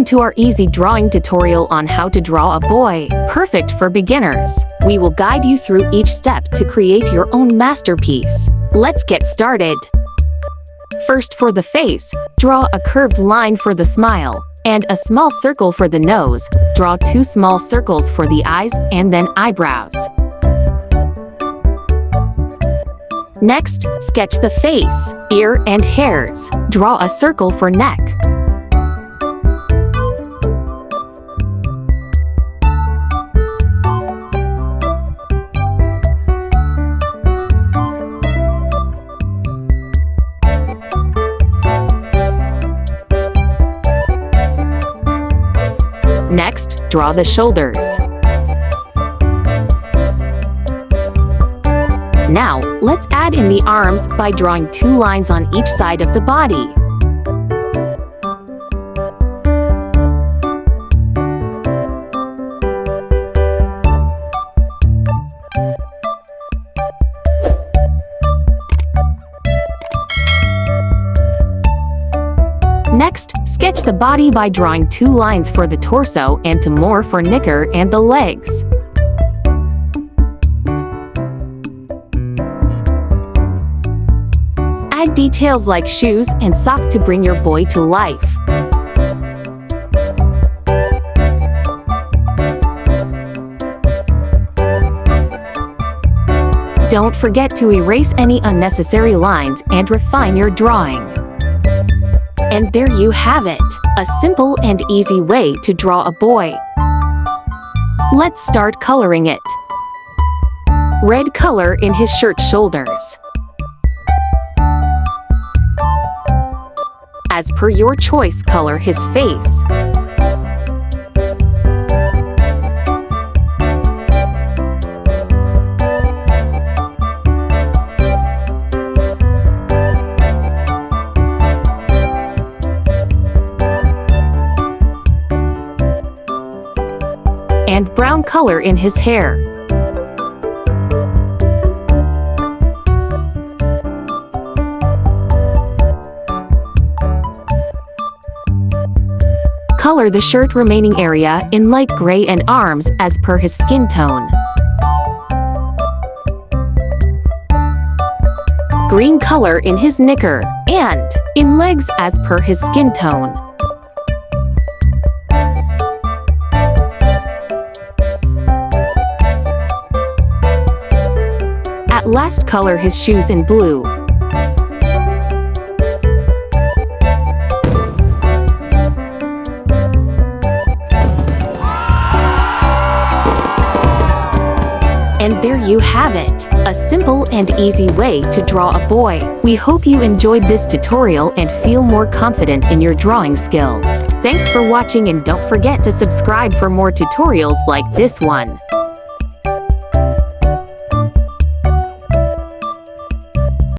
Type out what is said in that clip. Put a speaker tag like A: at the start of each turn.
A: Welcome to our easy drawing tutorial on how to draw a boy, perfect for beginners. We will guide you through each step to create your own masterpiece. Let's get started. First, for the face, draw a curved line for the smile and a small circle for the nose. Draw 2 small circles for the eyes and then eyebrows. Next, sketch the face, ear, and hairs. Draw a circle for neck. Next, draw the shoulders. Now, let's add in the arms by drawing 2 lines on each side of the body. Next, sketch the body by drawing 2 lines for the torso and 2 more for knicker and the legs. Add details like shoes and sock to bring your boy to life. Don't forget to erase any unnecessary lines and refine your drawing. And there you have it, a simple and easy way to draw a boy. Let's start coloring it. Red color in his shirt shoulders. As per your choice, color his face. And brown color in his hair. Color the shirt remaining area in light gray and arms as per his skin tone. Green color in his knicker and in legs as per his skin tone. At last, color his shoes in blue. And there you have it, a simple and easy way to draw a boy. We hope you enjoyed this tutorial and feel more confident in your drawing skills. Thanks for watching and don't forget to subscribe for more tutorials like this one.